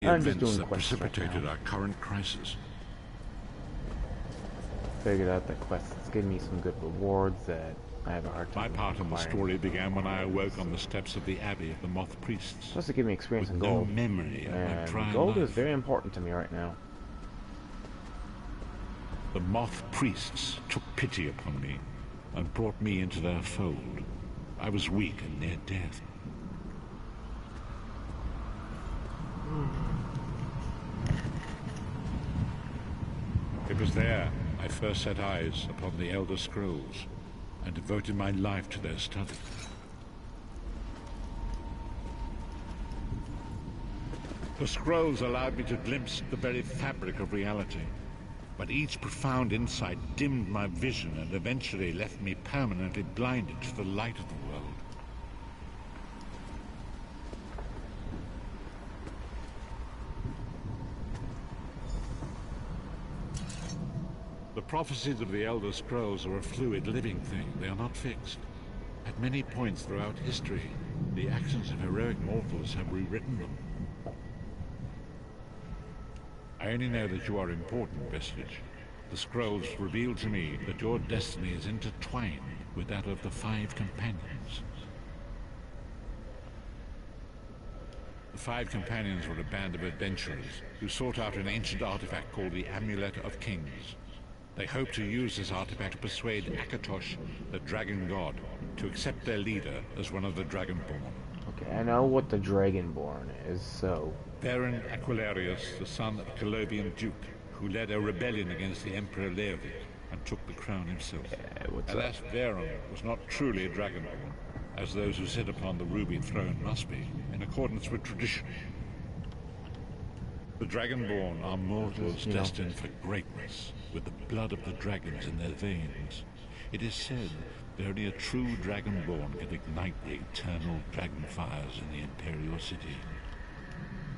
the I'm just events doing that quests right precipitated now. our current crisis. Figured out that quests give me some good rewards that I have a hard My time part in the acquiring. story began when I awoke on the steps of the Abbey of the Moth Priests, Supposed to give me experience with in no gold. memory of my And prior gold is life. very important to me right now. The Moth Priests took pity upon me and brought me into their fold. I was weak and near death. It was there I first set eyes upon the Elder Scrolls and devoted my life to their study. The scrolls allowed me to glimpse the very fabric of reality, but each profound insight dimmed my vision and eventually left me permanently blinded to the light of the world. The prophecies of the Elder Scrolls are a fluid, living thing. They are not fixed. At many points throughout history, the actions of heroic mortals have rewritten them. I only know that you are important, Vestige. The scrolls reveal to me that your destiny is intertwined with that of the Five Companions. The Five Companions were a band of adventurers who sought out an ancient artifact called the Amulet of Kings. They hoped to use this artifact to persuade Akatosh, the Dragon God, to accept their leader as one of the Dragonborn. Okay, I know what the Dragonborn is, so... Varen Aquilarius, the son of a Colovian duke, who led a rebellion against the Emperor Leovic and took the crown himself. Alas, Varen was not truly a Dragonborn, as those who sit upon the ruby throne must be, in accordance with tradition. The Dragonborn are mortals destined for greatness, with the blood of the dragons in their veins. It is said that only a true Dragonborn can ignite the eternal dragon fires in the Imperial City.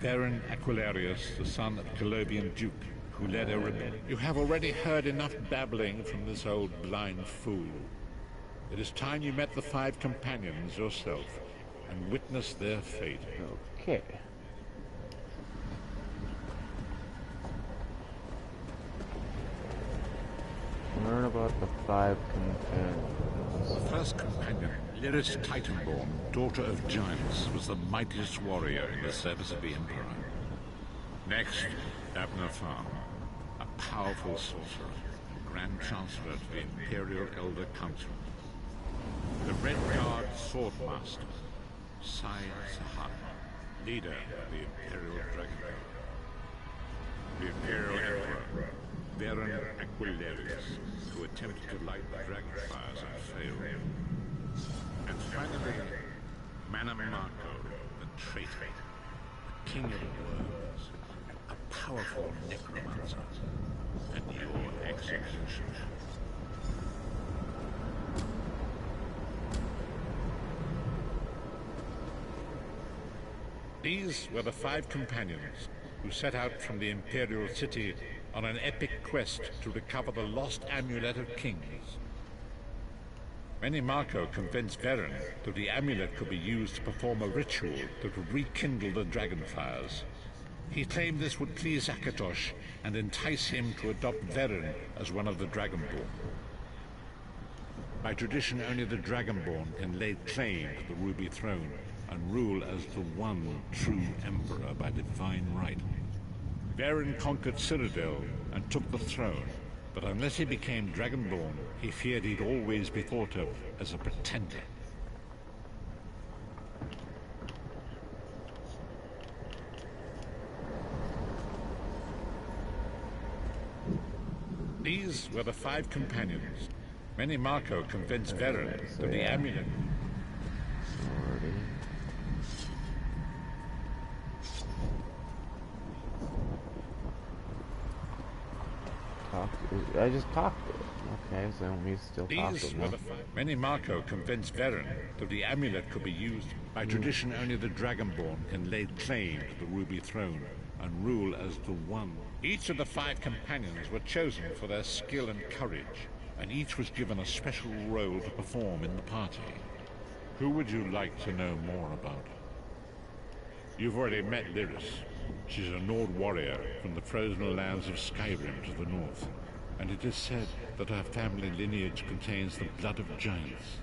Varen Aquilarius, the son of a Colovian duke, who led a rebellion. You have already heard enough babbling from this old blind fool. It is time you met the Five Companions yourself and witnessed their fate. Okay. Learn about the Five Companions. The first companion, Lyris Titanborn, daughter of giants, was the mightiest warrior in the service of the Emperor. Next, Abner Farm, a powerful sorcerer, Grand Chancellor to the Imperial Elder Council. The Red Guard Swordmaster, Sai Sahan, leader of the Imperial Dragon Guard. The Imperial Emperor, Varen Aquilarius, who attempted to light the dragon fires and failed. And finally, Manamarco, the traitor, the king of the worms, a powerful necromancer, and your execution. These were the Five Companions who set out from the Imperial City on an epic quest to recover the lost Amulet of Kings. Menimarco convinced Varen that the amulet could be used to perform a ritual that would rekindle the dragon fires. He claimed this would please Akatosh and entice him to adopt Varen as one of the Dragonborn. By tradition, only the Dragonborn can lay claim to the Ruby Throne and rule as the one true Emperor by divine right. Varen conquered Cyrodiil and took the throne, but unless he became Dragonborn, he feared he'd always be thought of as a pretender. These were the Five Companions. Menimarco convinced Varen that the amulet... I just talked to it. Okay, so we still talk to it. Menimarco convinced Varen that the amulet could be used. By tradition, only the Dragonborn can lay claim to the Ruby Throne and rule as the one. Each of the Five Companions were chosen for their skill and courage, and each was given a special role to perform in the party. Who would you like to know more about? You've already met Lyris. She's a Nord warrior from the frozen lands of Skyrim to the north, and it is said that her family lineage contains the blood of giants.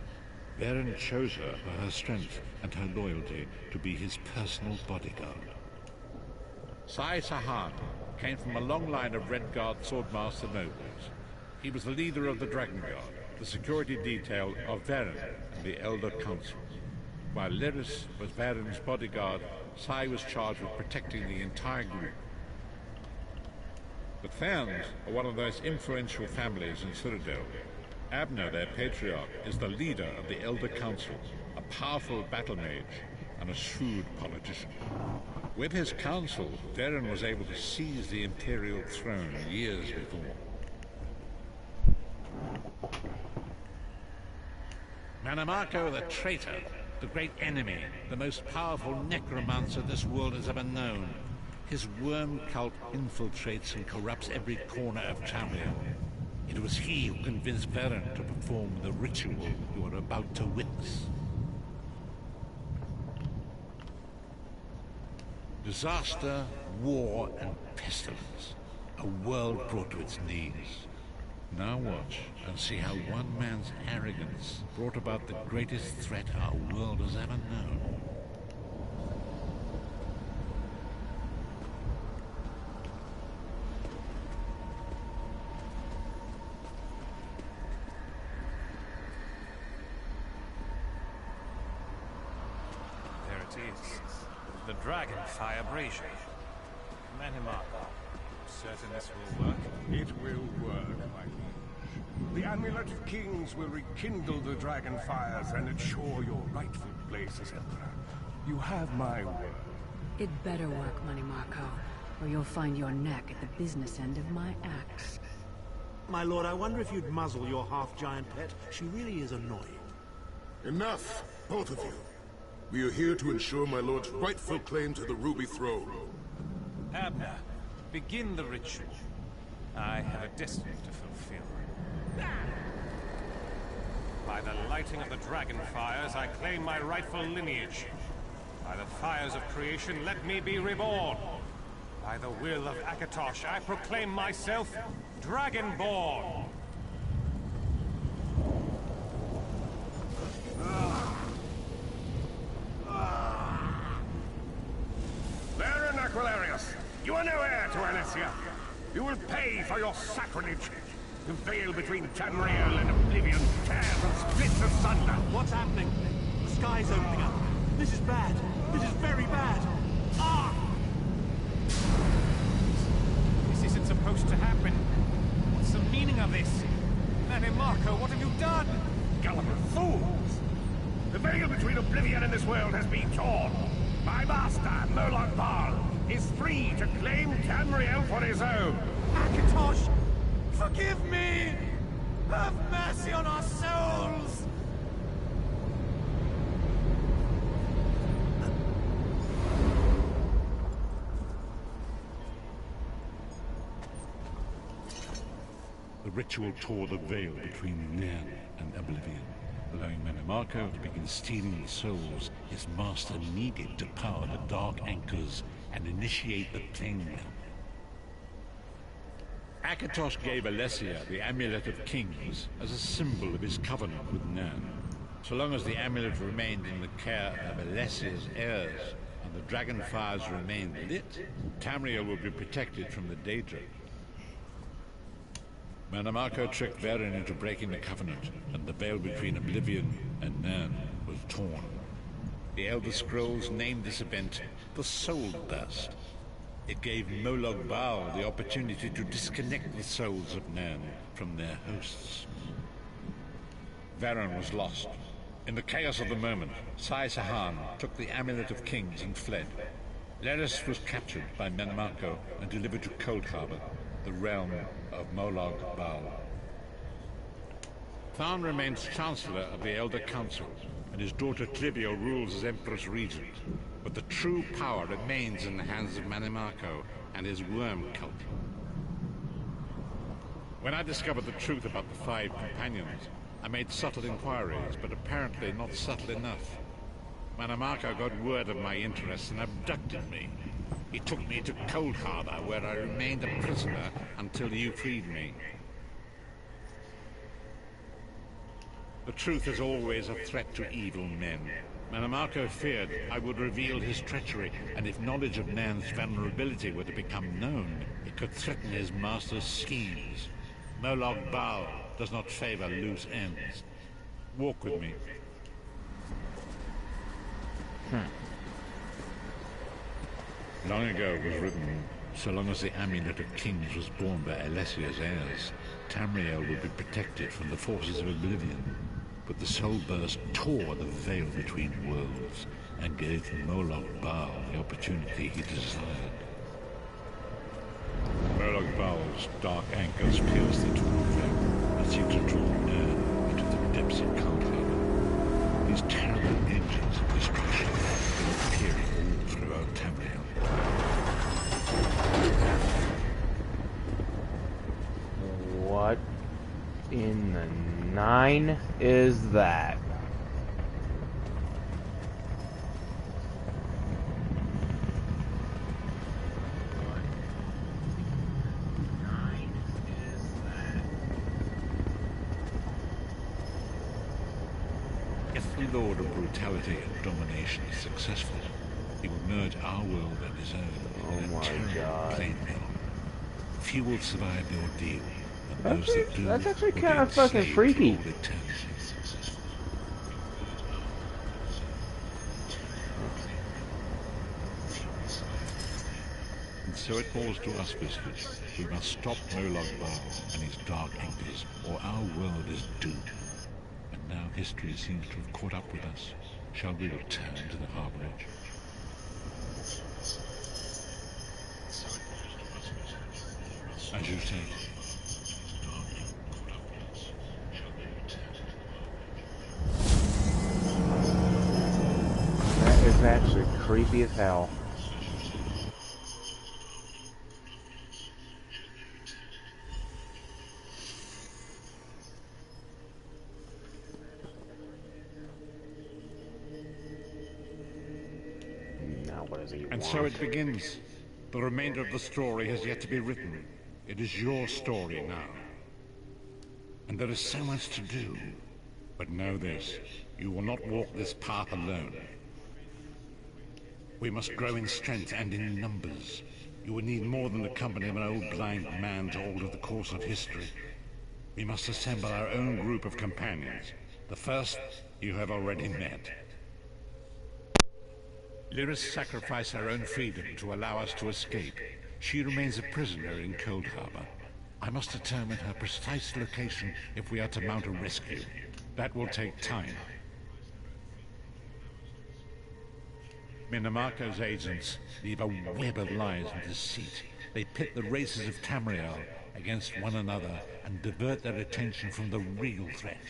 Varen chose her for her strength and her loyalty to be his personal bodyguard. Sai Sahan came from a long line of Redguard swordmaster nobles. He was the leader of the Dragon Guard, the security detail of Varen and the Elder Council. While Lyris was Varen's bodyguard, Sai was charged with protecting the entire group. The Therns are one of the most influential families in Citadel. Abner, their patriarch, is the leader of the Elder Council, a powerful battle mage and a shrewd politician. With his council, Varen was able to seize the Imperial throne years before. Manamako the traitor, the great enemy, the most powerful necromancer this world has ever known. His worm cult infiltrates and corrupts every corner of Tamriel. It was he who convinced Varen to perform the ritual you are about to witness. Disaster, war, and pestilence. A world brought to its knees. Now watch and see how one man's arrogance brought about the greatest threat our world has ever known. There it is. The Dragonfire Brazier. Manamako. Certain this will work? It will work, my liege. The Amulet of Kings will rekindle the dragon fires and ensure your rightful place as Emperor. You have my word. It better work, Manamako, or you'll find your neck at the business end of my axe. My lord, I wonder if you'd muzzle your half-giant pet. She really is annoying. Enough, both of you. We are here to ensure my lord's rightful claim to the Ruby Throne. Abner, begin the ritual. I have a destiny to fulfill. By the lighting of the dragon fires, I claim my rightful lineage. By the fires of creation, let me be reborn. By the will of Akatosh, I proclaim myself Dragonborn. Varen Aquilarius, you are no heir to Alesia. You will pay for your sacrilege. The veil between Tamriel and Oblivion tears and splits asunder. What's happening? The sky's opening up. This is bad. This is very bad. Ah! This isn't supposed to happen. What's the meaning of this? Manamako, what have you done? Gullible fools! The veil between Oblivion and this world has been torn. My master, Molag Bal, is free to claim Tamriel for his own. Akatosh, forgive me! Have mercy on our souls! The ritual tore the veil between Nairn and Oblivion, allowing Manamako to begin stealing the souls his master needed to power the Dark Anchors and initiate the Plainwell. Akatosh gave Alesia the Amulet of Kings as a symbol of his covenant with Nairn. So long as the amulet remained in the care of Alessia's heirs and the dragon fires remained lit, Tamriel would be protected from the Daedra. Manamako tricked Varen into breaking the Covenant, and the veil between Oblivion and Nairn was torn. The Elder Scrolls named this event the Soul Burst. It gave Molag Bal the opportunity to disconnect the souls of Nairn from their hosts. Varen was lost. In the chaos of the moment, Sai Sahan took the Amulet of Kings and fled. Lyris was captured by Manamako and delivered to Coldharbour, the realm of Molag Bal. Tharn remains Chancellor of the Elder Council, and his daughter Clivio rules as Empress Regent. But the true power remains in the hands of Manamako and his worm cult. When I discovered the truth about the Five Companions, I made subtle inquiries, but apparently not subtle enough. Manamako got word of my interests and abducted me. He took me to Cold Harbor, where I remained a prisoner until you freed me. The truth is always a threat to evil men. Mannimarco feared I would reveal his treachery, and if knowledge of Nan's vulnerability were to become known, it could threaten his master's schemes. Molag Bal does not favor loose ends. Walk with me. Long ago it was written, so long as the Amulet of Kings was borne by Alessia's heirs, Tamriel would be protected from the forces of oblivion. But the Soul Burst tore the veil between worlds and gave Molag Bal the opportunity he desired. Molag Bal's dark anchors pierce the Twin Veil and seek to draw Nan into the depths of Cold Harbor. These terrible engines of destruction will appear all throughout Tamriel. What in the nine is that? If the Lord of Brutality and Domination is successful, he will merge our world and his own in a terrible plain mill. Few will survive the ordeal, and those that do That's actually will kind be of fucking enslaved freaky. for all eternity. And so it falls to us, visitors. We must stop Molag Bal and his dark anchors, or our world is doomed. And now history seems to have caught up with us. Shall we return to the harborage? As you say. That is actually creepy as hell. Now what does he want? And so it begins. The remainder of the story has yet to be written. It is your story now. And there is so much to do. But know this, you will not walk this path alone. We must grow in strength and in numbers. You will need more than the company of an old blind man to alter the course of history. We must assemble our own group of companions. The first you have already met. Lyris sacrificed her own freedom to allow us to escape. She remains a prisoner in Cold Harbor. I must determine her precise location if we are to mount a rescue. That will take time. Mannimarco's agents leave a web of lies and deceit. They pit the races of Tamriel against one another and divert their attention from the real threat.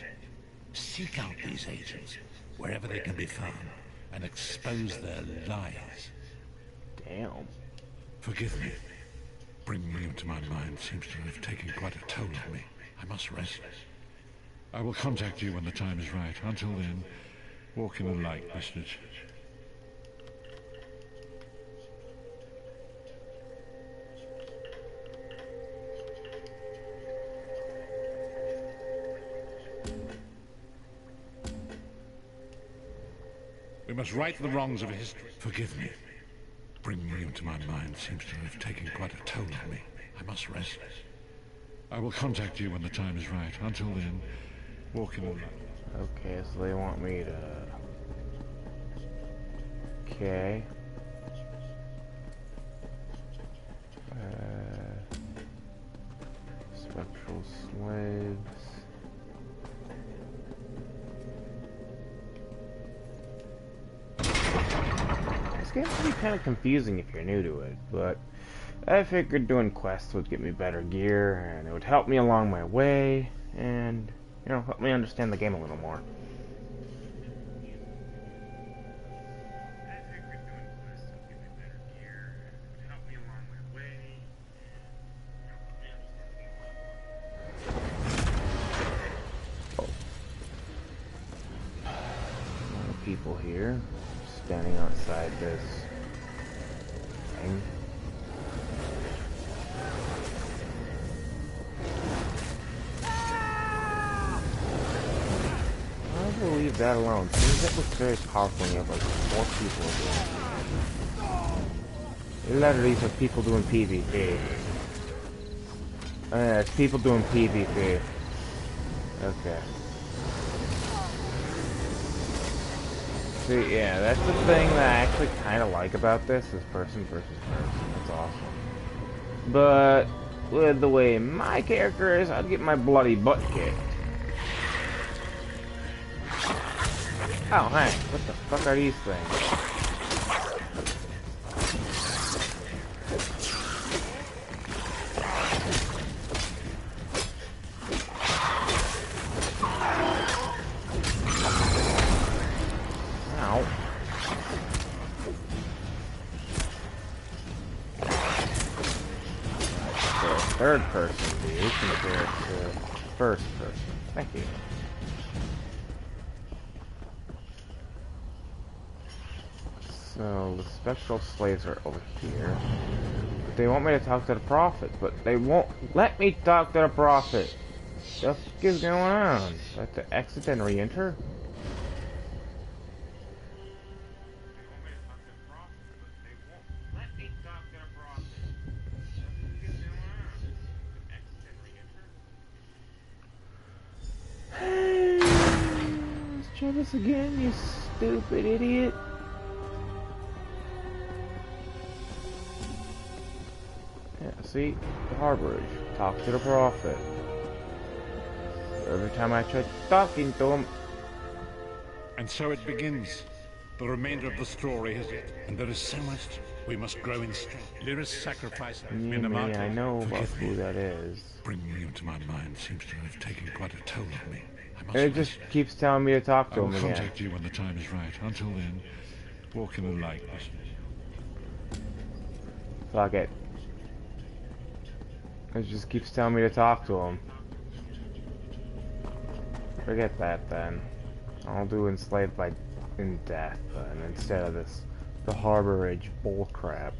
Seek out these agents, wherever they can be found, and expose their lies. Damn. Forgive me. Bringing you into my mind seems to have taken quite a toll on me. I must rest. I will contact you when the time is right. Until then, walk in the light, listeners. We must right the wrongs of history. Forgive me. Bringing you into my mind seems to have taken quite a toll on me. I must rest. I will contact you when the time is right. Until then, walk in the light. Okay, so they want me to... Okay. Spectral slaves. This game can be kind of confusing if you're new to it, but I figured doing quests would get me better gear, and it would help me along my way, and, you know, help me understand the game a little more. People here standing outside this thing. that alone. Seems it looks very powerful when you have like 4 people doing it. A lot of these are people doing PvP. It's people doing PvP. Okay. See, yeah, that's the thing that I actually kind of like about this, is person versus person. That's awesome. But with the way my character is, I'd get my bloody butt kicked. Oh, hey, what the fuck are these things? Ow. Third person view compared to first person. Thank you. So the spectral slaves are over here. But they want me to talk to the prophet, but they won't let me talk to the prophet. What the fuck is going on? Do I have to exit and re-enter? Let's try this again, you stupid idiot. Yeah, see? The harborage. Talk to the prophet. Every time I try talking to him... And so it begins. The remainder of the story has and there is so much we must grow in strength. Lyra's sacrifice Me, I know about who that is. Bringing him to my mind seems to have taken quite a toll on me. And it just keeps telling me to talk to him again. I'll contact you when the time is right. Until then, walk in the light. Fuck it. It just keeps telling me to talk to him. Forget that then. I'll do enslaved by in death then, instead of this the harborage bullcrap.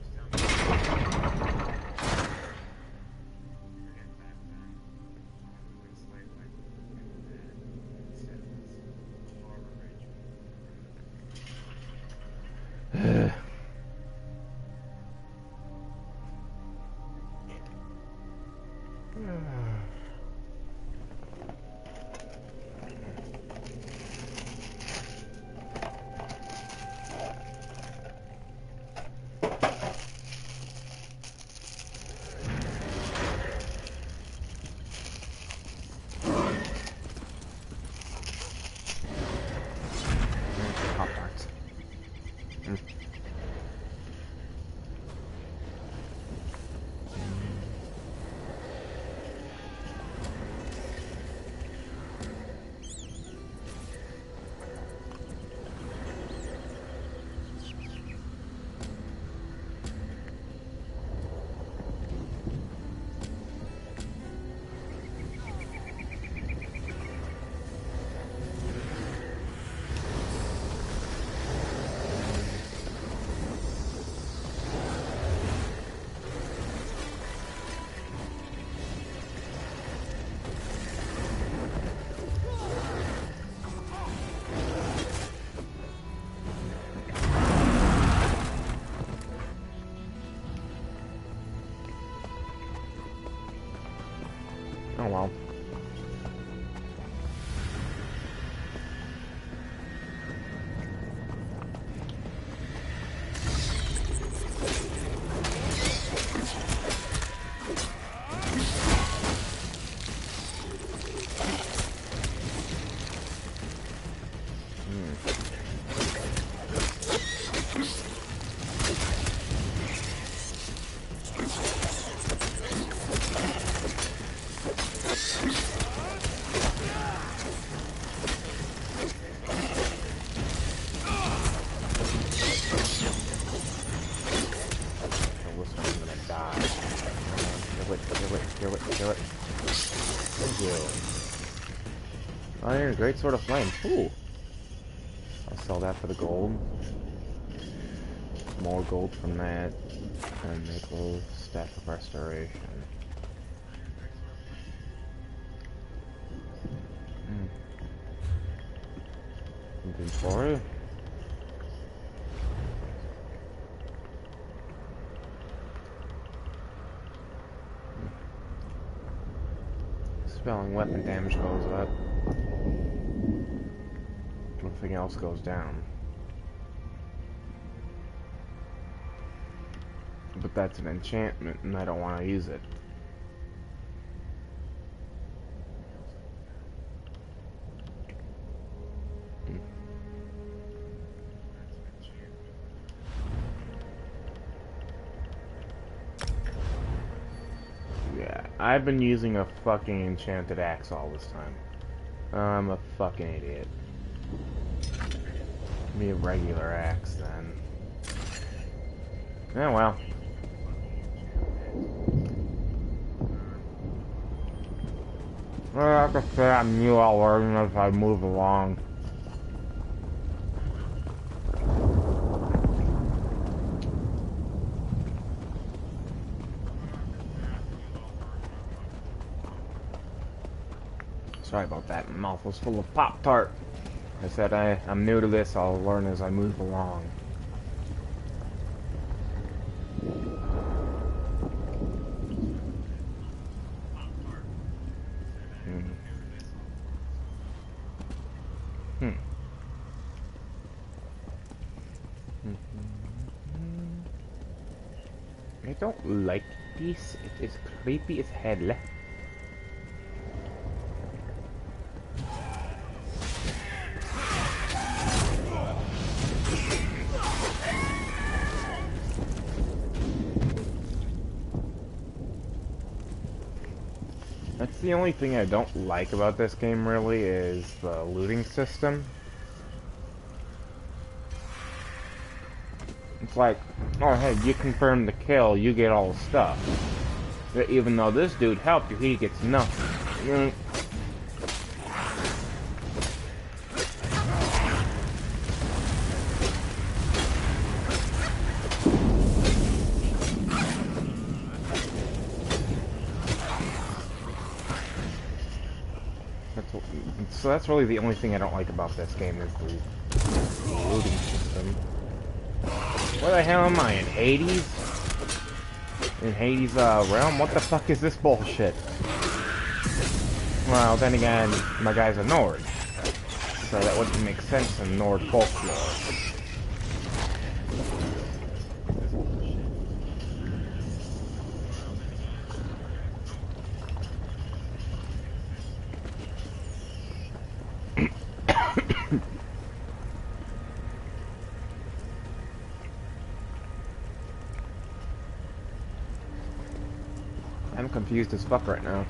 Oh well. Kill it. Thank you. Iron, great sword of flame. Ooh. I'll sell that for the gold. More gold from that. And make a little staff of restoration. inventory. Spelling weapon damage goes up. Everything else goes down. But that's an enchantment, and I don't want to use it. Yeah, I've been using a fucking enchanted axe all this time. I'm a fucking idiot. Give me a regular axe then. Yeah, well. Well, like I said, I'm new. I'll learn as I move along. Sorry about that. My mouth was full of Pop-Tart. I said I'm new to this. I'll learn as I move along. I don't like this. It is creepy as hell. That's the only thing I don't like about this game, really, is the looting system. It's like, oh hey, you confirmed the kill, you get all the stuff. But even though this dude helped you, he gets nothing. So that's really the only thing I don't like about this game is the looting system. Where the hell am I, in Hades? In Hades realm? What the fuck is this bullshit? Well, then again, my guy's a Nord, so that wouldn't make sense in Nord folklore. I'm confused as fuck right now.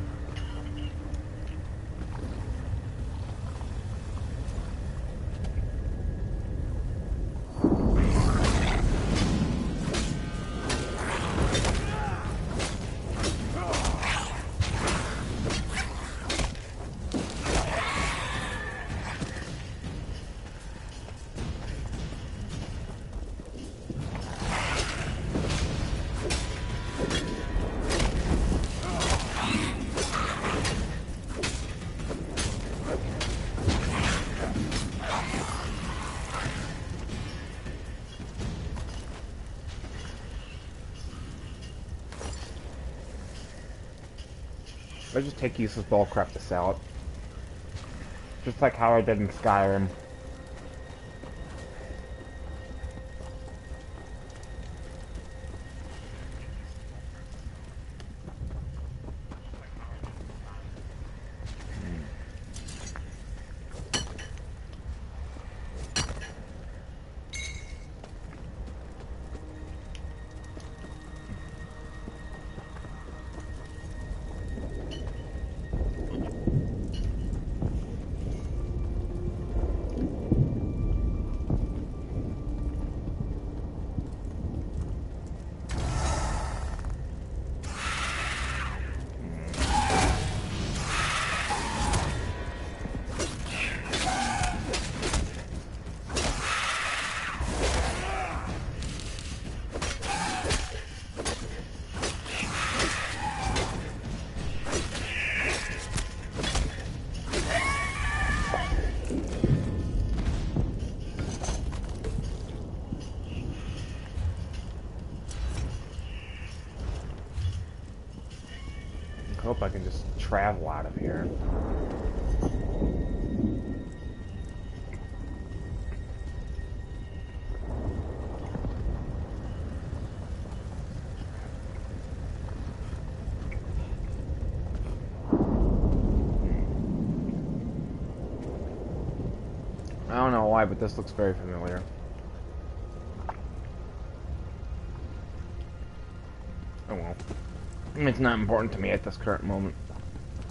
I just take useless bullcrap to sell it. Just like how I did in Skyrim. Hope I can just travel out of here. I don't know why, but this looks very familiar. Oh well. It's not important to me at this current moment.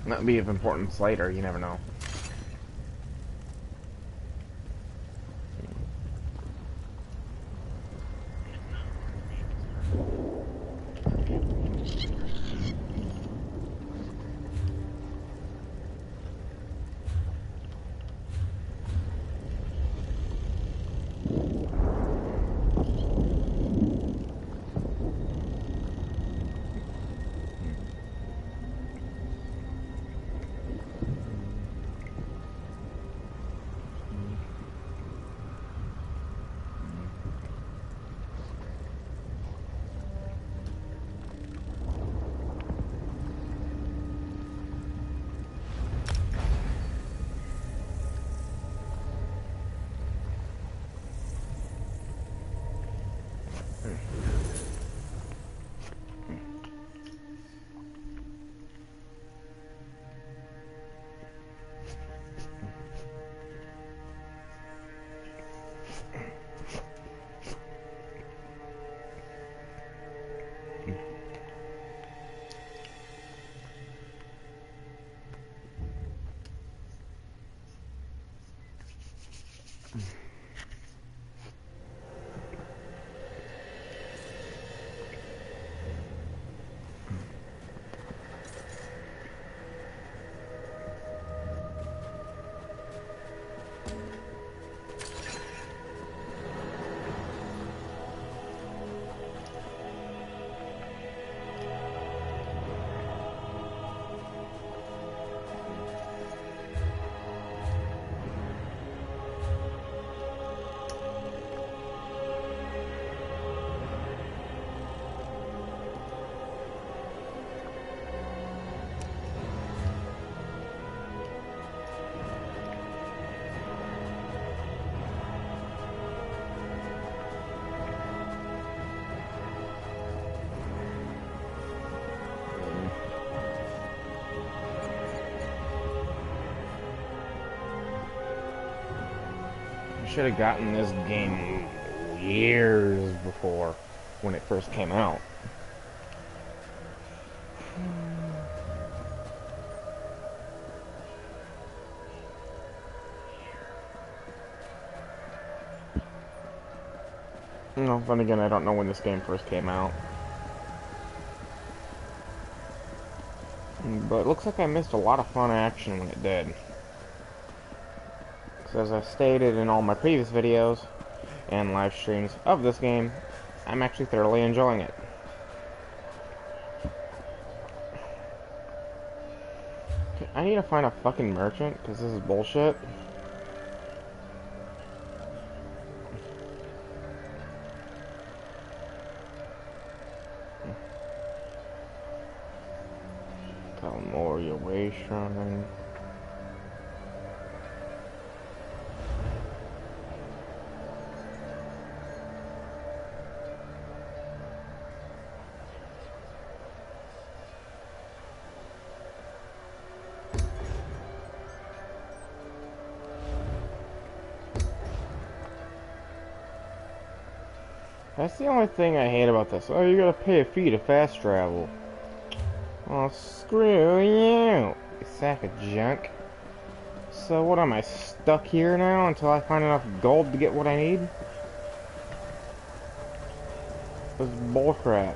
That'll be of importance later, you never know. Should have gotten this game years before when it first came out. No, then again, I don't know when this game first came out. But it looks like I missed a lot of fun action when it did. As I stated in all my previous videos and live streams of this game, I'm actually thoroughly enjoying it. I need to find a fucking merchant, because this is bullshit. Tal'Moria Way Shrine. That's the only thing I hate about this. Oh, you gotta pay a fee to fast travel. Oh, screw you, you sack of junk. So what, am I stuck here now until I find enough gold to get what I need? This is bullcrap.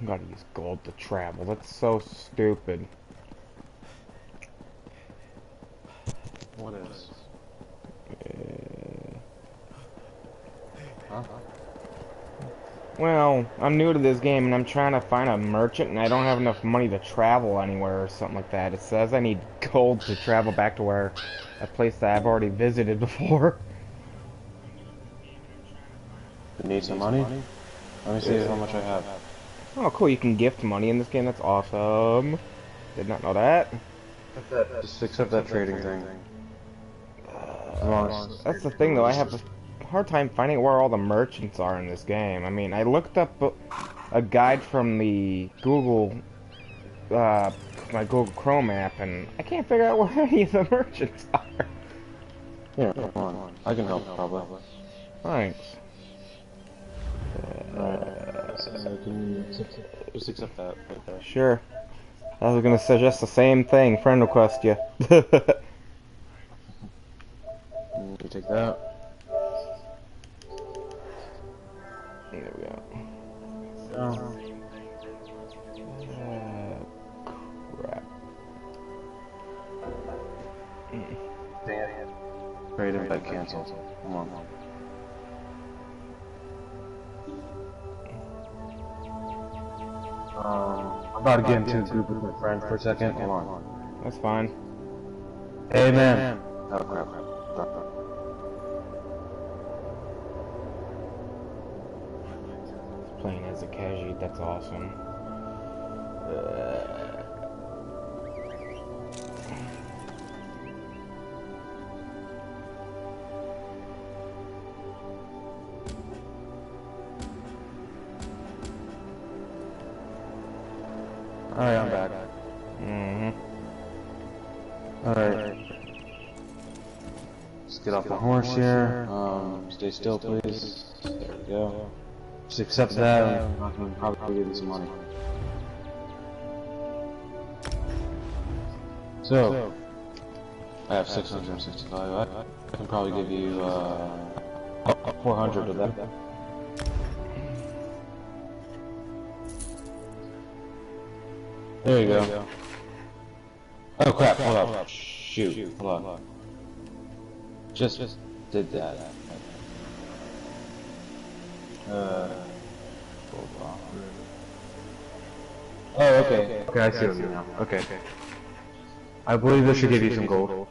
Gotta use gold to travel. That's so stupid. What is? Huh? Well, I'm new to this game and I'm trying to find a merchant and I don't have enough money to travel anywhere or something like that. It says I need gold to travel back to where a place that I've already visited before. You need some money? Let me see how much I have. Oh, cool, you can gift money in this game. That's awesome. Did not know that. Just accept that trading thing. That's the thing, though. I have a hard time finding where all the merchants are in this game. I mean, I looked up a guide from the Google, my Google Chrome app, and I can't figure out where any of the merchants are. Yeah, come on. I can help, probably. Thanks. Can you just accept that right there? Sure. I was gonna suggest the same thing. Friend request you. You take that. There we go. Oh. Crap. Trade it by cancel. Come on. I'm about to get into a group with my friends for a second. Hold on. That's fine. Hey, man. Oh, crap. Playing as a Khajiit, that's awesome. Alright, I'm back. Alright. Let's get off the horse here. Stay still, please. There we go. Just accept that, and I'm going to probably give you some money. So, I have 665. I can probably give you 400 of that. There you go. Oh crap, hold up. Shoot, hold on. Just did that. Oh, okay. Okay, I see what you mean now. Okay. I believe this should give you some gold.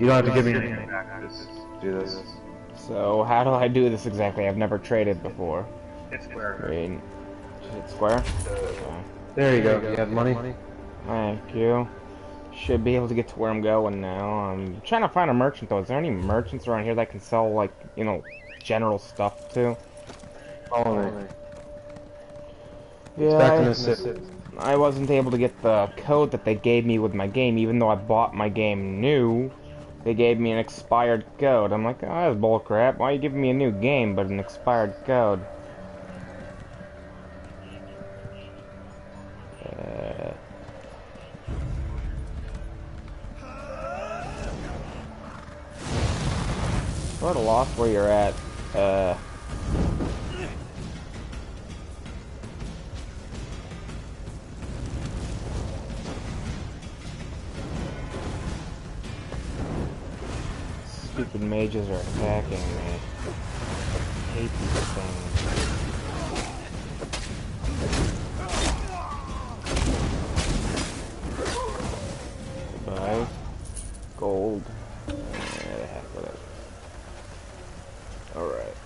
You don't have to give me anything back, just do this. So, how do I do this exactly? I've never traded before. It's square. Green. Hit square? Okay. There you go. You have money? Thank you. Should be able to get to where I'm going now. I'm trying to find a merchant though. Is there any merchants around here that can sell, like, you know, general stuff to? Follow me. Yeah, I wasn't able to get the code that they gave me with my game, even though I bought my game new. They gave me an expired code. I'm like, oh, that's bullcrap. Why are you giving me a new game but an expired code? Sort of lost where you're at. Stupid mages are attacking me. I hate these things. Goodbye. Gold. Yeah, heck with it. Alright,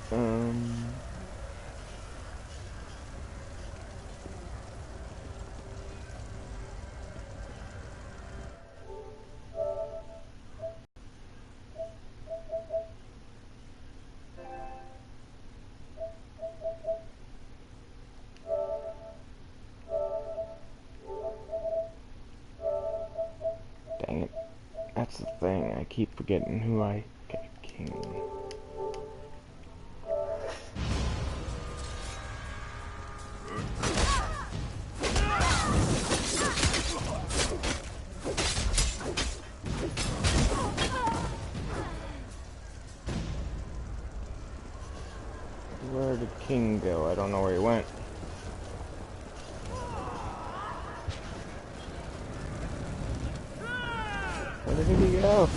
dang it. That's the thing, I keep forgetting who I got king. Where did King go? I don't know where he went. go.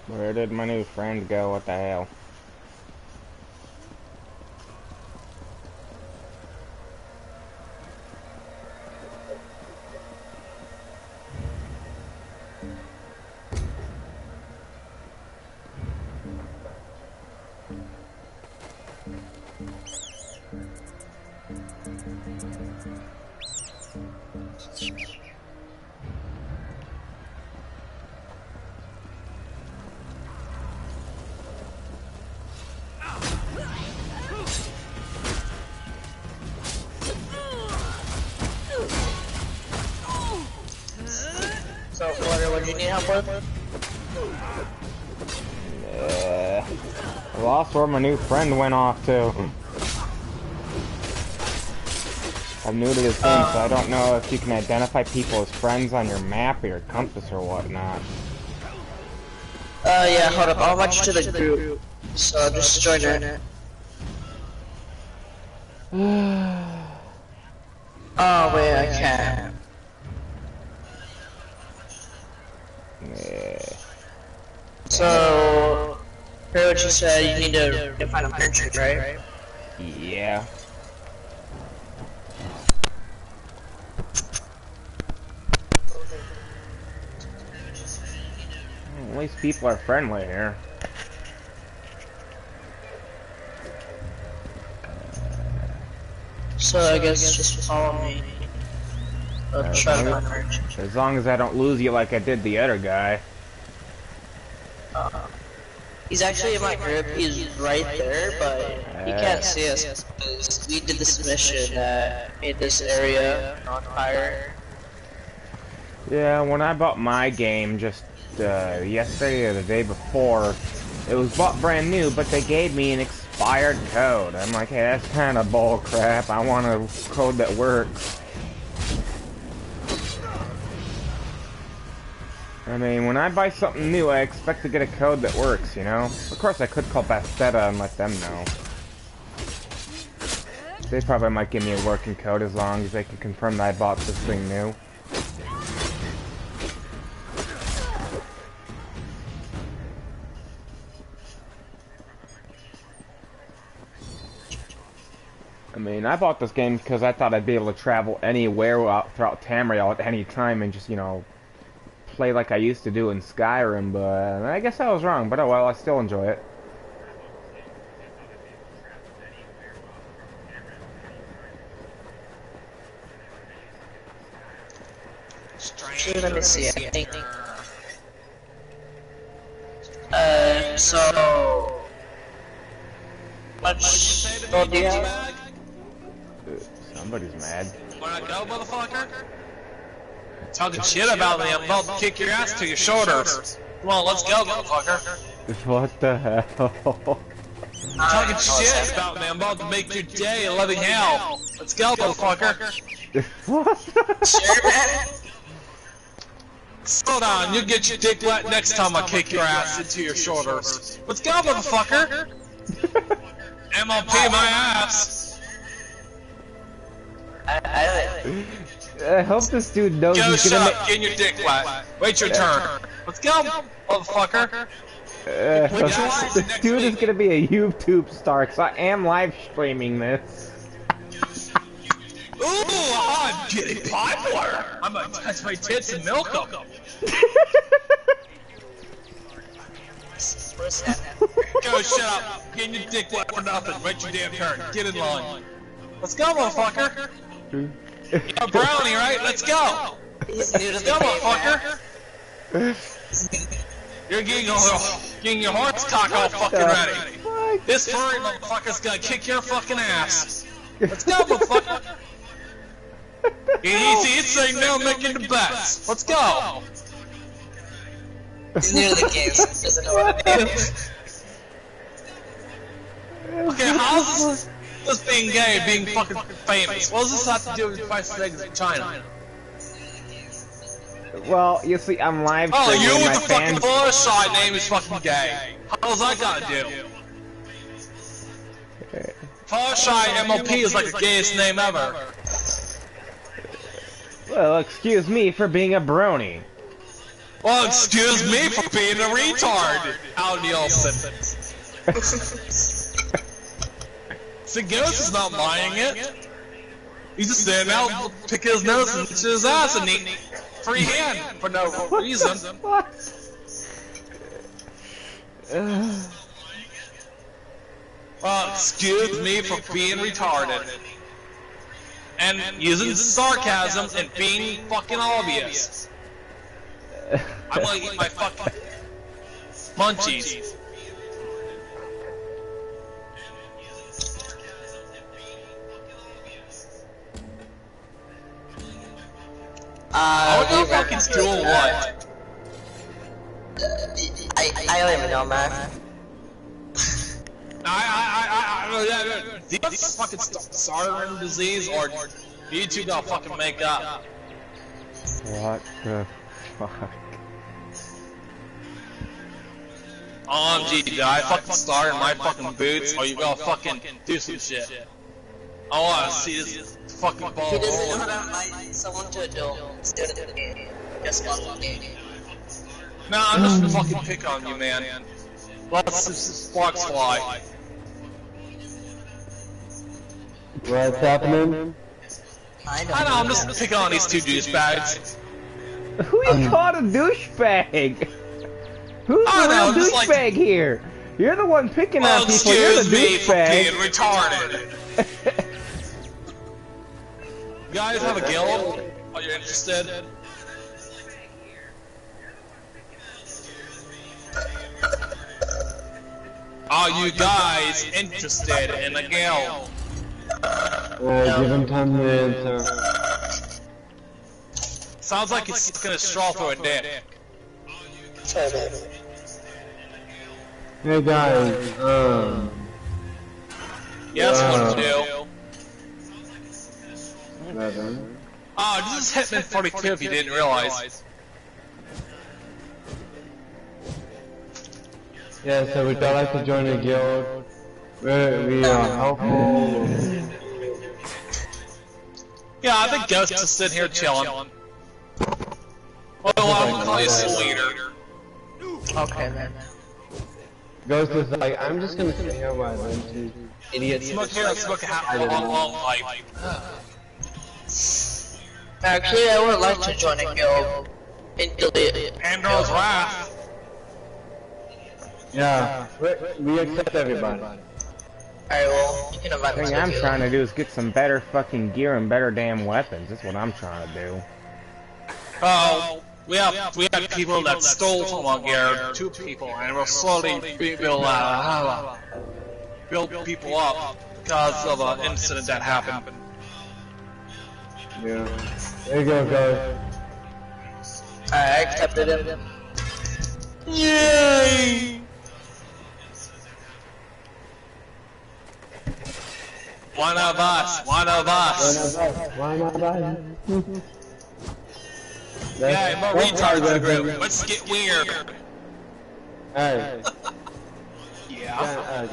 Where did my new friend go? What the hell? So, what do you need help with? I lost where my new friend went off to. I'm new to this game, so I don't know if you can identify people as friends on your map or your compass or whatnot. Yeah, hold up. I'll match to the group. So, just join it. Oh, wait, I can't. So, hear what you said, you need to find a merchant, right? Yeah. At least people are friendly here. So, I guess just follow me. I'll try to find a merchant. As long as I don't lose you like I did the other guy. He's actually in my group, he's right there, but he can't see us because we did this mission that made this area on fire. Yeah, when I bought my game just yesterday or the day before, it was bought brand new, but they gave me an expired code. I'm like, hey, that's kind of bull crap. I want a code that works. I mean, when I buy something new, I expect to get a code that works, you know? Of course, I could call Bastarda and let them know. They probably might give me a working code as long as they can confirm that I bought this thing new. I mean, I bought this game because I thought I'd be able to travel anywhere throughout Tamriel at any time and just, you know, play like I used to do in Skyrim, but I guess I was wrong, but oh well, I still enjoy it. Actually, let me see, I think. So... Much gold do you have? Somebody's mad. Wanna go, motherfucker? Talking shit about me, I'm about to kick your ass to your shoulders. Come on, let's go, motherfucker. What the hell? Talking shit about me, I'm about to make your day a living hell. Let's go, motherfucker. What? Sure, man. Slow down, you'll get your dick wet next time I kick your ass into your shoulders. Let's go, motherfucker. MLP my ass. I hope this dude knows Go, he's shut gonna up, getting your dick wet. Wait your turn. Let's go, motherfucker. This dude is gonna be a YouTube star, because I am live streaming this. Ooh, I'm getting popular. I'm gonna touch my tits and milk them. Go, shut up. Getting your dick wet for nothing. Wait your damn turn. Get in line. Let's go, motherfucker. You're a brownie, right? Let's go. Let's go, motherfucker. You're getting your horse cock all fucking ready. This furry motherfucker's gonna kick your fucking ass. Let's go, motherfucker. Easy, it's like now making the bets. Let's go. He's new to the game, so he doesn't know what to do. Okay, how's this being gay, being fucking famous? What does this have to do with price of eggs in China? Well, you see, I'm live Oh, streaming you my with the fucking fans. first side name is fucking gay. How's that gotta do? Farsight MLP is like the gayest name ever. Well, excuse me for being a brony. Well, excuse me for being a retard. Al Nielsen. See, Ghost is not buying it. He's just standing out, picking his nose and his ass and eating free hand for no reason. What? Well, excuse me for being retarded. And using sarcasm and being fucking obvious. I'm gonna eat my fucking munchies. I don't fucking steal what? I don't even know, man. Do you fucking starting disease or you two gotta fucking make up? What the fuck? OMG, did I fucking start in my fucking boots or you gotta fucking do some shit? I wanna see this fucking ball He doesn't know roll. how to invite someone to a duel. Just one game. Nah, I'm just gonna fucking pick on you, man. Let's just sparks fly. What's happening? I I know, I'm just picking on these two douchebags. Who you called a douchebag? Who's I the know, real just like- douchebag here? You're the one picking Well, on people. You're the excuse me for being douchebag. retarded. You guys have a guild? Are you interested? Are you guys interested in a guild? Give him time to answer. Sounds like he's stuck in a straw through a dick. Hey guys, Yes, what to do? Revan. Oh, this is Hitman 42 if you didn't realize. Yeah, so would y'all like to join a guild? We are helpful. Yeah, I think Ghost is sitting here chilling. Well, I'm gonna call you Sweeter. Okay, man. Ghost is like, I'm just gonna sit here while I to idiots. Smoke here, smoke a half long pipe. Actually, I would like to join a guild. Until it. Pandora's Wrath. Yeah, we accept everybody. Alright, well, you can invite The me thing to I'm a trying guild. to do is get some better fucking gear and better damn weapons. That's what I'm trying to do. Oh, we had people that stole from our gear, 2 people, and we're slowly build people up because of an incident that happened. Yeah. There you go, guys. I accepted him. Yay! One of us, one of us. Why not I? Yeah, more retards in the group. Let's get weird. Hey. Yeah.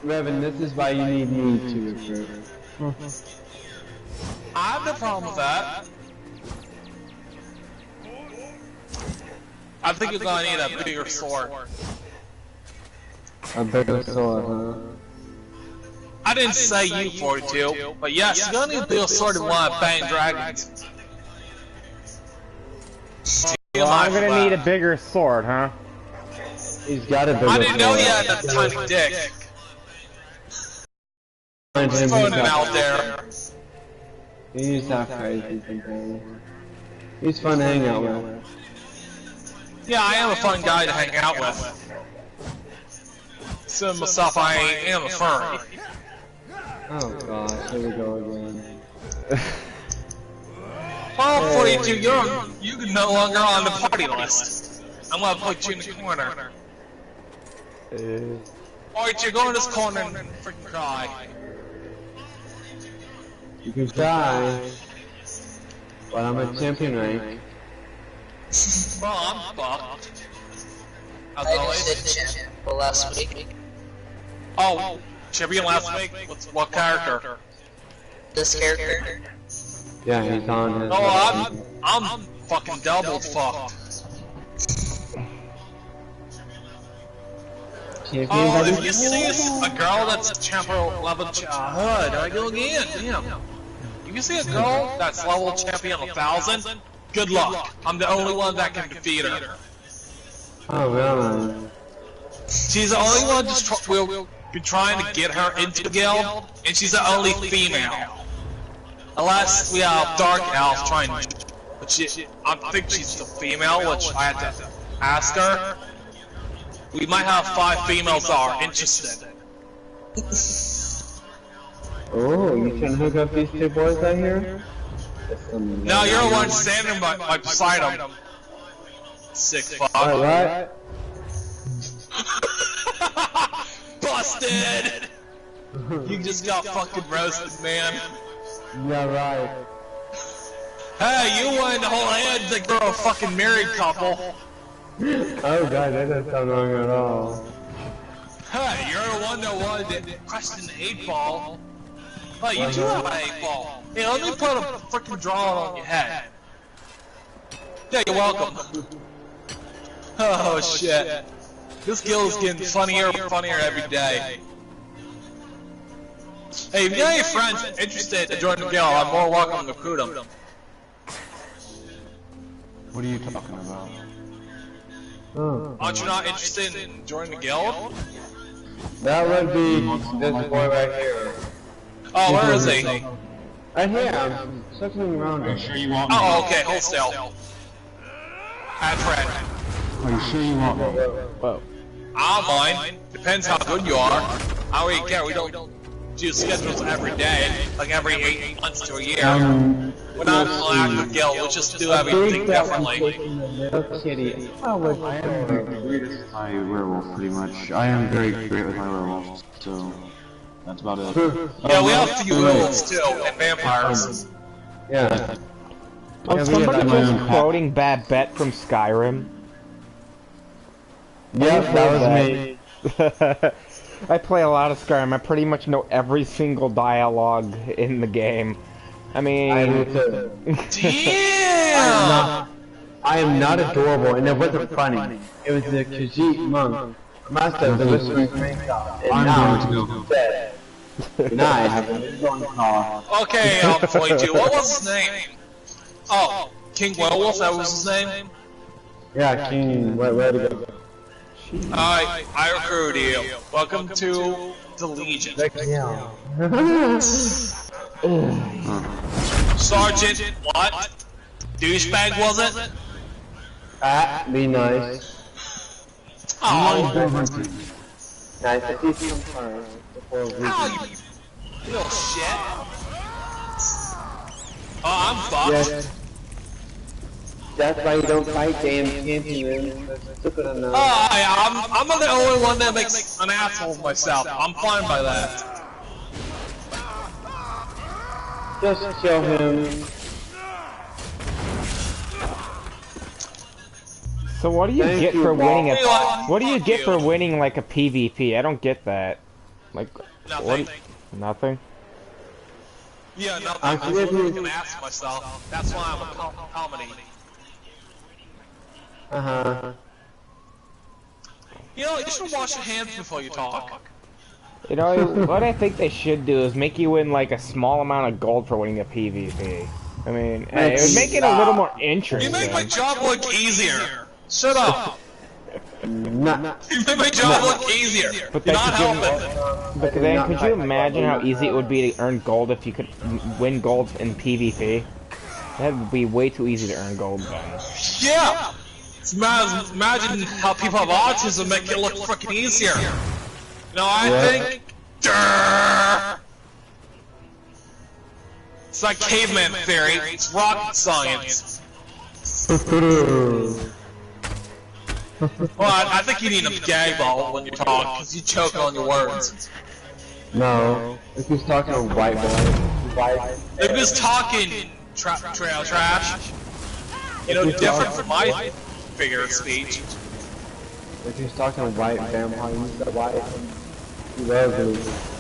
Revan, this is why you need me to recruit. I have no problem with that. I think you're gonna need a bigger sword. A bigger sword, huh? I didn't say you 42, but yes, you're gonna need a bigger sword if you want to bang dragons. Well, I'm gonna need a bigger sword, huh? He's got a bigger sword. I didn't know you had a tiny dick. Just throwing it out there. He's not crazy sometimes. He's fun to hang out with. Yeah, I am a fun guy to hang out with. So myself, I am a furry. Oh gosh, here we go again. Well, 42, you're no longer on the party list. I'm gonna put you in the corner. 42, go in this corner and freaking cry. You can die. But I'm a champion rank. Well, I'm fucked. As I always. just did champion last week. Oh, champion last week? What character? This character. Yeah, he's on his... Oh, I'm fucking double fucked. Oh, if you see a girl that's champion level, did I go again? Damn. If you see a girl that's level champion 1000, good luck. I'm the only one that can defeat her. Oh, really? She's the only one we'll be trying to get her into the guild, and she's the only female. Unless we have Dark Elf trying to... But I think she's the female, which I had to ask her. We might have 5 females that are interested. Oh, you trying to hook up these 2 boys out here? No, you're the one standing by beside them. Sick fuck. Alright. Busted! You just got fucking roasted, man. Yeah, right. Hey, you wanted to hold hands like we're a fucking married couple. Oh god, that doesn't sound wrong at all. Hey, you're the one that wanted to question the 8-ball. Oh, you do have an 8-ball. Hey, let me put a freaking draw on your head. Yeah, you're welcome. Oh shit. This guild is getting funnier and funnier every day. Hey, if you got any friends interested to join the guild, I'm more welcome to recruit them. What are you talking about? Aren't you not interested in joining the guild? That would be this boy right here. Oh, where is he? Right here, I'm circling around him. Sure you want Oh, okay, hold still. Add friend. Are you sure you want me? Whoa. I don't mind. Depends how good you are. I don't really care. We don't do schedules every day, like every 8 months to a year. We're not an active guild. We just do everything differently. Kitty. I am great with my werewolf, pretty much. I am very great with my werewolf, so that's about it. Yeah, we have few werewolves too, and vampires. Yeah. Oh, somebody just quoting Babette from Skyrim. Yep, that was me. I play a lot of Skyrim. I pretty much know every single dialogue in the game. I mean... Damn! I am not adorable, and it wasn't funny. It was the Khajiit monk, master of the Whispering Raindrop, and now he's dead. And I have a long call. Okay, I'll point you. What was his name? Oh, King Werewolf, that was his name? Yeah, King, where to go? I recruited you. Welcome to the Legion. Sergeant, what? Douchebag, was it? Be nice. Oh, Nice, I see some first before we you little shit. Oh, I'm fucked. Yes. That's why you don't fight games, can't you? That's stupid enough. Oh, I'm the only one that makes an asshole of myself. I'm fine by that. Just kill him. So what do you Thank get you, for Bob. winning a... What do you Fuck get you. for winning like a PvP? I don't get that. Like... Nothing. Nothing? Yeah, nothing. I'm I'm really- fucking ass myself. That's why I'm a comedy. You know, you should wash your hands before you talk. You know, what I think they should do is make you win like a small amount of gold for winning a PvP. I mean, it would make it a little more You interesting. make my job look easier. Shut up. Nah. You make my job look easier. But You're then not could you- helping. But then, could you imagine how easy it would be to earn gold if you could win gold in PvP? That would be way too easy to earn gold then. Yeah. Imagine how people have autism make it look freaking easier. No, I think. Durr. It's like caveman theory. It's rocket science. Well, I think you need a gag ball when you talk, because you choke on your words. No. If he's talking to a white boy. White. If he's talking trail trash. You know, different from my figure of speech. If he's talking white vampire, use that white. You ugly.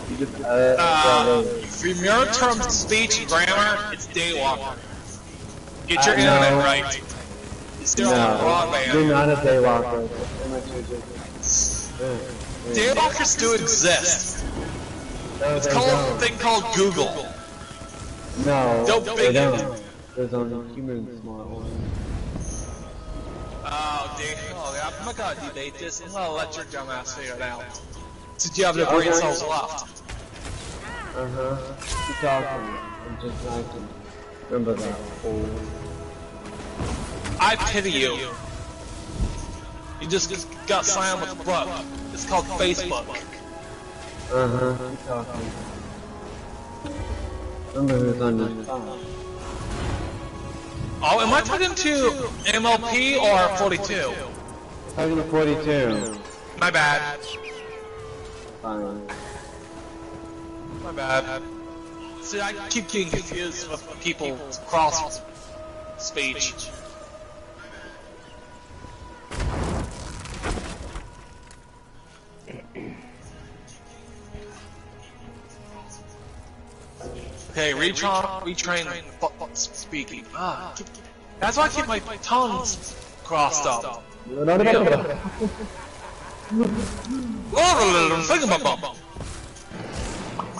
You just, from your terms of speech and grammar, it's Daywalker. Get your internet right. You're still on broadband. You're not a Daywalker. Daywalkers do exist. No, it's called a thing called Google. No, they don't. There's only human smart ones. I'm not gonna debate this. I'm gonna let your dumb ass figure it out. Since you have the brain cells left. Keep talking. I'm just liking. Remember that. I pity you. You just got slammed with a book. It's called Facebook. Keep talking. Remember who's on your side. Oh, am I talking to MLP or 42? Talking to 42. My bad. Fine. My bad. See, I keep getting confused with people's cross speech. Okay, retrain speaking. That's why I keep my tongues crossed up.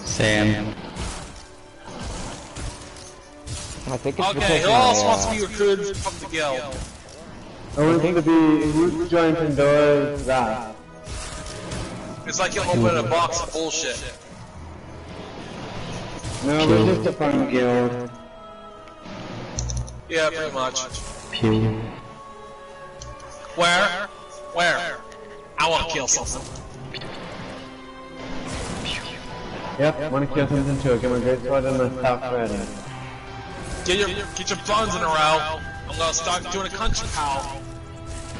Sam. I think it's okay, who else wants to be recruited from the guild? I want to be who joined Pandora's Wrath. It's like you open a box of bullshit. No, we're just a fun guild. Yeah, pretty much. Pew. Where? I want to kill something. Yep, want to kill something too. Get my great sword and my staff ready. Get your buns in a row. I'm gonna start doing a country cow.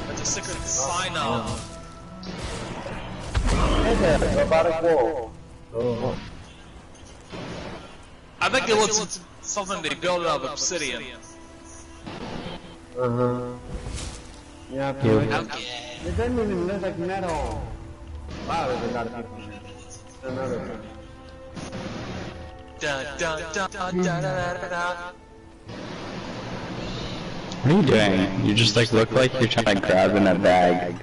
That's a 6 sign up. Hey there, robotic wall. Oh. I think it looks like something they built out of obsidian. Yeah, it doesn't even look like metal. Wow, there's a lot of people in there. Another one. What are you doing? You just like look like you're trying to grab in a bag,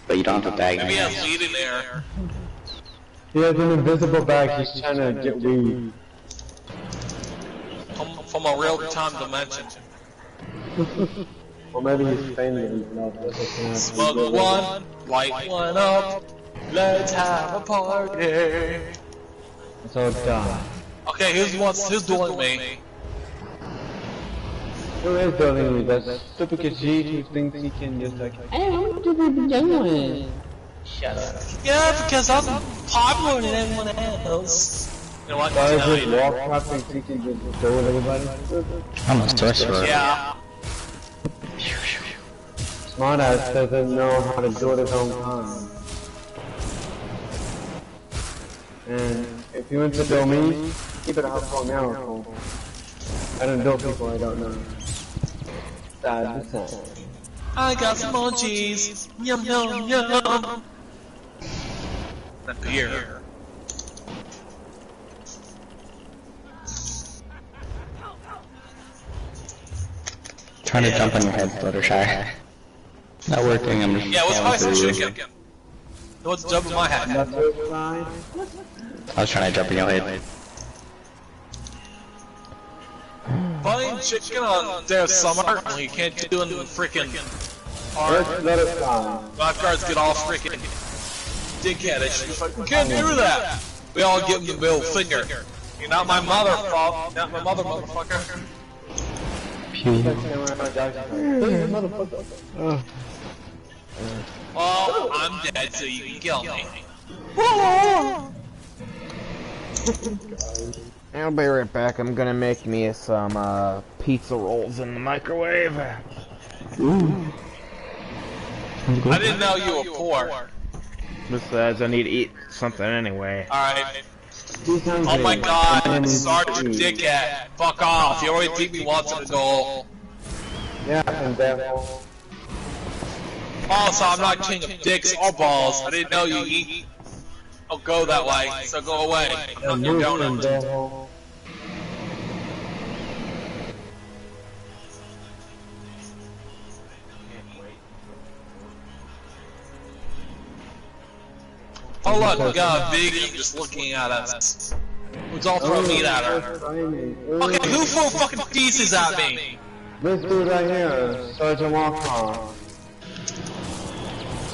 but you don't have a bag. Maybe he has weed in there. He has an invisible bag. He's trying to get weed. From a real-time dimension. Or maybe he's fainting. Smoke one, light one up. Let's have a party. It's all done. Okay, who's dueling me? Who is building me? That stupid Khajiit who thinks he can just like, hey, I'm stupid genuine. Shut up. Yeah, because I'm popular than everyone else. You know what? Why is this Warcraft and think he can just go with everybody? I'm a sorcerer. Yeah. Smartass doesn't know how to do it his own time. And if you want to do me, keep it out for now. I don't know people I don't know. Sad. I got some munchies. Yum yum yum. The beer. Trying to jump on your head, Fluttershy. Not working, I'm just yeah, what's my chicken? What's jumping my head? I was trying to jump in your head. Buying chicken on Day of Summer when you can't do it in the frickin' lifeguards get all frickin' dickheadish. Like, we can't do that! We all give them the middle finger. You're not my mother, not my mother, motherfucker. Well, I'm dead, so you can kill me. I'll be right back. I'm gonna make me some pizza rolls in the microwave. Ooh. I didn't know you were poor. Besides, I need to eat something anyway. Alright. Oh my god, Sergeant Dickhead. Fuck off. You already beat me once in a goal. Yeah, and devil. Also, I'm not king of dicks or balls. I didn't know you eat. Oh, go that way, so go away. I'm not your donut. Oh look, we got a vegan just looking at us. Let's all throw meat at her. Okay, who threw fucking feces at me? This dude right here, Sergeant Walker.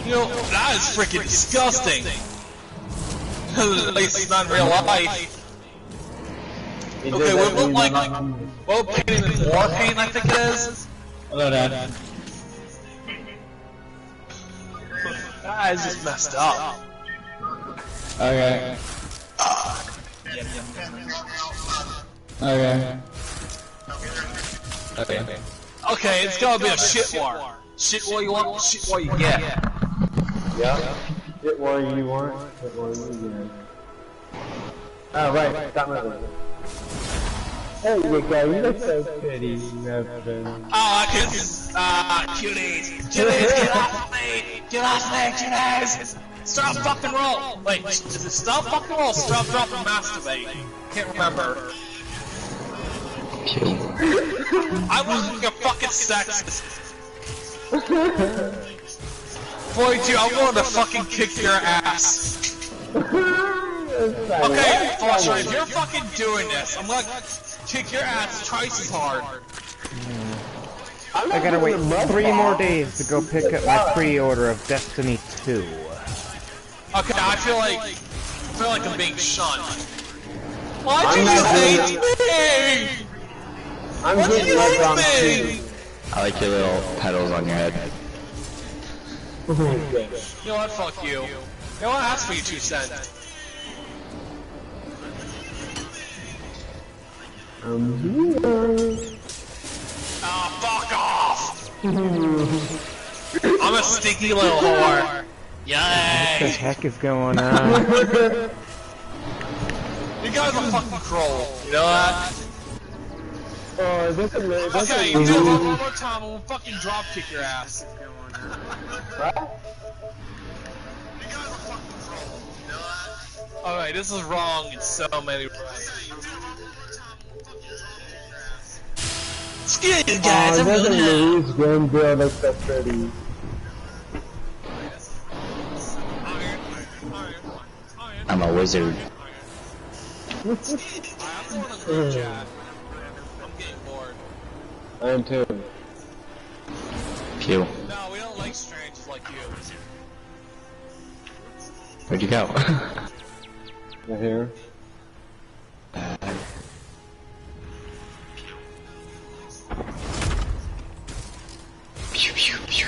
You know, that is freaking disgusting. At least it's not in real life. Okay, what paint is war paint, I think it is? Hello, Dad. That is just messed up. Okay. Okay. Okay. Okay, it's gonna be a shit war. Shit war you want, shit war you get. Yeah. Shit war you want, shit war you get. Oh, right, stop moving. Hey, you guys, you look so pretty. Oh, I can. Cuties. Cuties, get off me! Get off me, cuties! Stop fucking roll! Wait, is it stop fucking roll? Stop, drop, and masturbate. Can't remember. I wasn't a fucking sexist. 42, I'm going to fucking kick your ass. Okay, Foster, if you're fucking doing this, I'm gonna kick your ass twice as hard. I gotta wait 3 more days to go pick up my pre-order of Destiny 2. Okay, I feel like I'm being shunned. Why'd you hate me? Why'd you hate me? I like your little petals on your head. You know what? Fuck you. You know what? Ask for your 2 cents. Oh, fuck off! I'm a stinky little whore. Yay! What the heck is going on? You guys are fucking troll. You know that? Oh, this is okay, you do it one more time and we'll fucking drop kick your ass. Alright, this is wrong in so many ways. Excuse me, guys, I'm really Louise Grenville looks so pretty. I'm a wizard. I'm getting bored. I am too. Pew. No, we don't like strangers like you. Where'd you go? Right here. Pew pew pew.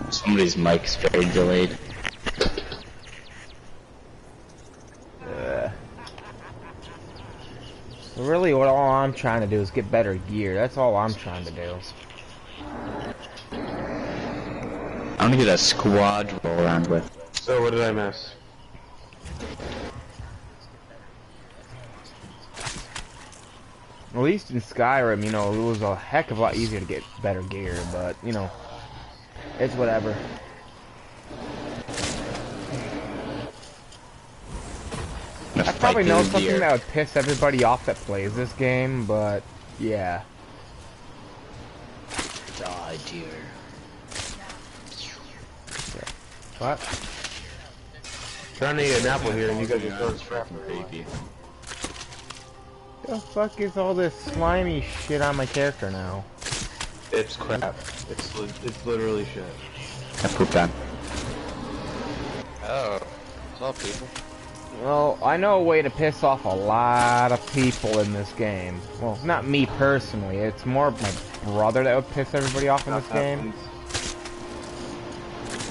Somebody's mic's very delayed. Really, what all I'm trying to do is get better gear. That's all I'm trying to do. I want to get a squad to roll around with. So what did I miss? At least in Skyrim, you know, it was a heck of a lot easier to get better gear, but, you know, it's whatever. I probably know something that would piss everybody off that plays this game, but, yeah. Die, dear. What? Trying to eat an apple here and you guys are throwing crap. Baby. The fuck is all this slimy shit on my character now? It's crap. It's literally shit. I pooped on. Oh. What's up, people? Well, I know a way to piss off a lot of people in this game. Well, not me personally. It's more of my brother that would piss everybody off in this game.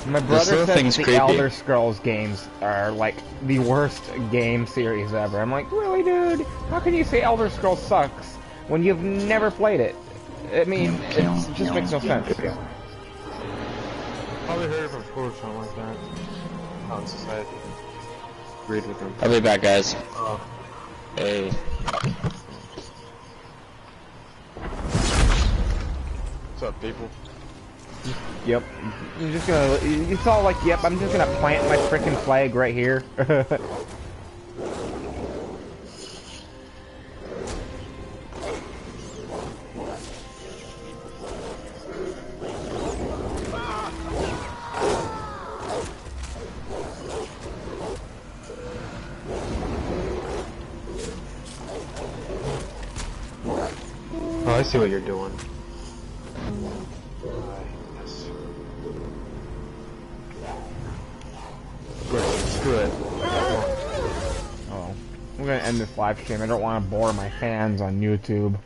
My brother says the creepy. Elder Scrolls games are like the worst game series ever. I'm like, really, dude? How can you say Elder Scrolls sucks when you've never played it? I mean, it just makes no sense. Probably heard it from school or something like that. Not in society. Agreed with them. I'll be back, guys. Hey. What's up, people? Yep. You're just gonna. It's all like, yep. I'm just gonna plant my frickin' flag right here. Oh, I see what you're doing. Screw it. Oh, I'm gonna end this live stream. I don't want to bore my fans on YouTube.